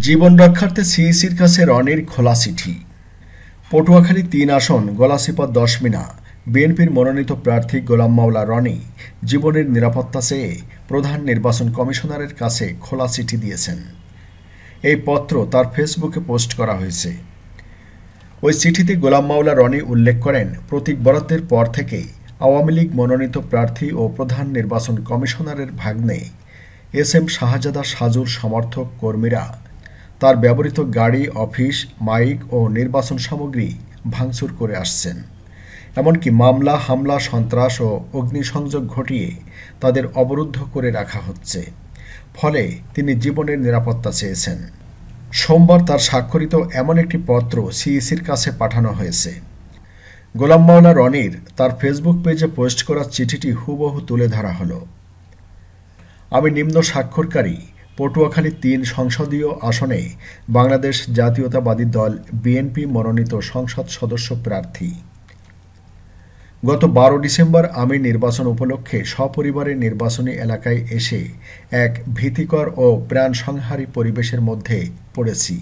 জীবন রক্ষার্থে সিইসির কাছে রনির খোলা চিঠি। পটুয়াখালী ৩ আসন গলাচিপা দশমিনা বিএনপির মনোনীত প্রার্থী গোলাম মাওলা রনি জীবনের নিরাপত্তা চেয়ে প্রধান নির্বাচন কমিশনারের কাছে খোলা চিঠি দিয়েছেন। এই পত্র তার ফেসবুকে পোস্ট করা হয়েছে। ওই চিঠিতে গোলাম মাওলা রনি উল্লেখ করেন, প্রতীক বরাদ্দের পর থেকেই আওয়ামী লীগ মনোনীত প্রার্থী ও প্রধান নির্বাচন কমিশনারের ভাগ্নে এস এম শাহজাদা সাজুর সমর্থক কর্মীরা তার ব্যবহৃত গাড়ি, অফিস, মাইক ও নির্বাচন সামগ্রী ভাঙচুর করে আসছেন। এমনকি মামলা, হামলা, সন্ত্রাস ও অগ্নিসংযোগ ঘটিয়ে তাদের অবরুদ্ধ করে রাখা হচ্ছে। ফলে তিনি জীবনের নিরাপত্তা চেয়েছেন। সোমবার তার স্বাক্ষরিত এমন একটি পত্র সিইসির কাছে পাঠানো হয়েছে। গোলাম মাওলা রনির তার ফেসবুক পেজে পোস্ট করা চিঠিটি হুবহু তুলে ধরা হলো। আমি নিম্ন স্বাক্ষরকারী পটুয়াখালী ৩ সংসদীয় আসনে বাংলাদেশ জাতীয়তাবাদী দল বিএনপি মনোনীত সংসদ সদস্য প্রার্থী। গত ১২ ডিসেম্বর আমি নির্বাচন উপলক্ষে সপরিবারে নির্বাচনী এলাকায় এসে এক ভীতিকর ও প্রাণসংহারী পরিবেশের মধ্যে পড়েছি।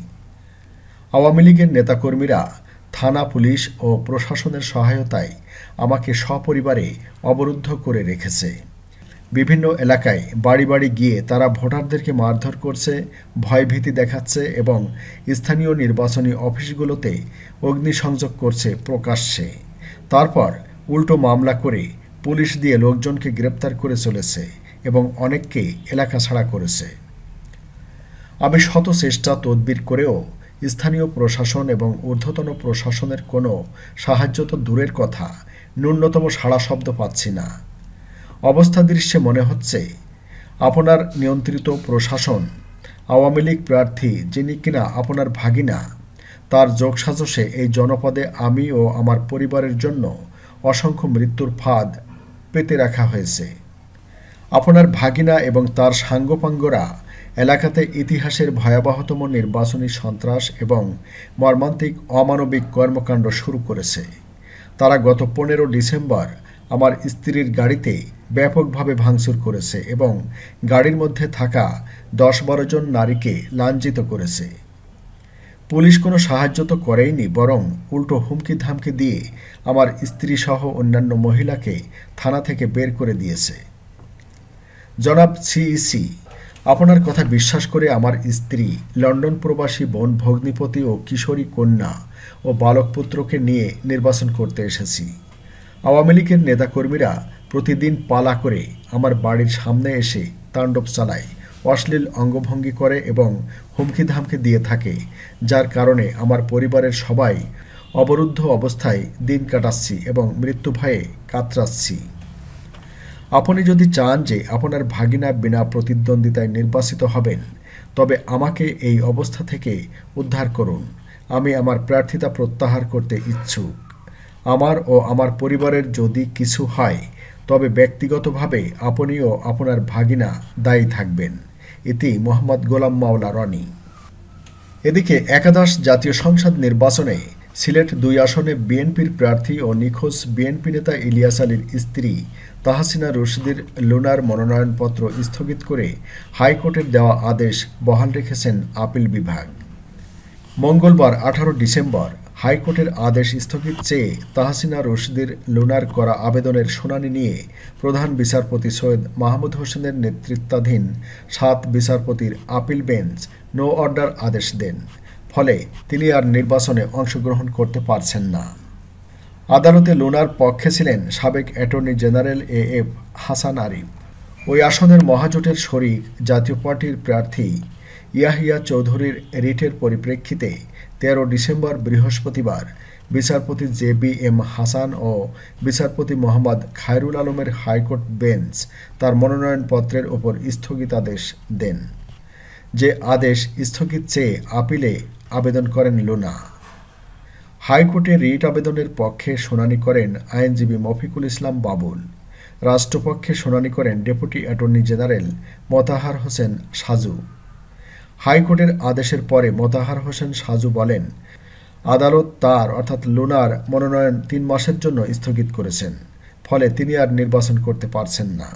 আওয়ামী লীগের নেতাকর্মীরা থানা, পুলিশ ও প্রশাসনের সহায়তায় আমাকে সপরিবারে অবরুদ্ধ করে রেখেছে। বিভিন্ন এলাকায় বাড়ি বাড়ি গিয়ে তারা ভোটারদেরকে মারধর করছে, ভয়ভীতি দেখাচ্ছে এবং স্থানীয় নির্বাচনী অফিসগুলোতে অগ্নিসংযোগ করছে প্রকাশ্যে। তারপর উল্টো মামলা করে পুলিশ দিয়ে লোকজনকে গ্রেপ্তার করে চলেছে এবং অনেককে এলাকা ছাড়া করেছে। আমি শত চেষ্টা তদবির করেও স্থানীয় প্রশাসন এবং ঊর্ধ্বতন প্রশাসনের কোনো সাহায্য তো দূরের কথা, ন্যূনতম সাড়া শব্দ পাচ্ছি না। অবস্থা দৃশ্যে মনে হচ্ছে আপনার নিয়ন্ত্রিত প্রশাসন আওয়ামী লীগ প্রার্থী, যিনি কিনা আপনার ভাগিনা, তার যোগসাজশে এই জনপদে আমি ও আমার পরিবারের জন্য অসংখ্য মৃত্যুর ফাঁদ পেতে রাখা হয়েছে। আপনার ভাগিনা এবং তার সাঙ্গপাঙ্গরা এলাকাতে ইতিহাসের ভয়াবহতম নির্বাচনী সন্ত্রাস এবং মর্মান্তিক অমানবিক কর্মকাণ্ড শুরু করেছে। তারা গত ১৫ ডিসেম্বর আমার স্ত্রীর গাড়িতে ব্যাপকভাবে ভাঙচুর করেছে এবং গাড়ির মধ্যে থাকা ১০-১২ জন নারীকে লাঞ্ছিত করেছে। পুলিশ কোনো সাহায্য তো করেইনি, বরং উল্টো হুমকি ধামকি দিয়ে আমার স্ত্রীসহ অন্যান্য মহিলাকে থানা থেকে বের করে দিয়েছে। জনাব সিইসি, আপনার কথা বিশ্বাস করে আমার স্ত্রী, লন্ডন প্রবাসী বোন, ভগ্নিপতি ও কিশোরী কন্যা ও বালক পুত্রকে নিয়ে নির্বাচন করতে এসেছি। আওয়ামী লীগের নেতাকর্মীরা প্রতিদিন পালা করে আমার বাড়ির সামনে এসে তাণ্ডব চালায়, অশ্লীল অঙ্গভঙ্গি করে এবং হুমকি ধামকি দিয়ে থাকে, যার কারণে আমার পরিবারের সবাই অবরুদ্ধ অবস্থায় দিন কাটাচ্ছি এবং মৃত্যু ভয়ে কাতরাচ্ছি। আপনি যদি চান যে আপনার ভাগিনা বিনা প্রতিদ্বন্দ্বিতায় নির্বাচিত হবেন, তবে আমাকে এই অবস্থা থেকে উদ্ধার করুন। আমি আমার প্রার্থিতা প্রত্যাহার করতে ইচ্ছুক। আমার ও আমার পরিবারের যদি কিছু হয়, তবে ব্যক্তিগতভাবে আপনি ও আপনার ভাগিনা দায়ী থাকবেন। ইতি মোহাম্মদ গোলাম মাওলা রনি। এদিকে একাদশ জাতীয় সংসদ নির্বাচনে সিলেট ২ আসনে বিএনপির প্রার্থী ও নিখোঁজ বিএনপি নেতা ইলিয়াস আলীর স্ত্রী তাহসিনা রশিদের লুনার মনোনয়নপত্র স্থগিত করে হাইকোর্টের দেওয়া আদেশ বহাল রেখেছেন আপিল বিভাগ। মঙ্গলবার ১৮ ডিসেম্বর হাইকোর্টের আদেশ স্থগিত চেয়ে তাহসিনা রশিদের লুনার করা আবেদনের শুনানি নিয়ে প্রধান বিচারপতি সৈয়দ মাহমুদ হোসেনের নেতৃত্বাধীন ৭ বিচারপতির আপিল বেঞ্চ নো অর্ডার আদেশ দেন। ফলে তিনি আর নির্বাচনে অংশগ্রহণ করতে পারছেন না। আদালতে লুনার পক্ষে ছিলেন সাবেক attorney general AF Hasan Arif. ওই আসনের মহাজোটের শরিক জাতীয় পার্টির প্রার্থী ইয়াহিয়া চৌধুরীর রিটের পরিপ্রেক্ষিতে ১৩ ডিসেম্বর বৃহস্পতিবার বিচারপতি জে.বি.এম. হাসান ও বিচারপতি মোহাম্মদ খায়রুল আলমের হাইকোর্ট বেঞ্চ তার মনোনয়নপত্রের ওপর স্থগিতাদেশ দেন। যে আদেশ স্থগিত চেয়ে আপিলে আবেদন করেন লুনা। হাইকোর্টে রিট আবেদনের পক্ষে শুনানি করেন আইনজীবী মফিকুল ইসলাম বাবুল। রাষ্ট্রপক্ষে শুনানি করেন deputy attorney general Motahar Hossain Saju. হাইকোর্টের আদেশের পরে মোতাহার হোসেন সাজু বলেন, আদালত তার অর্থাৎ লুনার মনোনয়ন ৩ মাসের জন্য স্থগিত করেছেন, ফলে তিনি আর নির্বাচন করতে পারছেন না।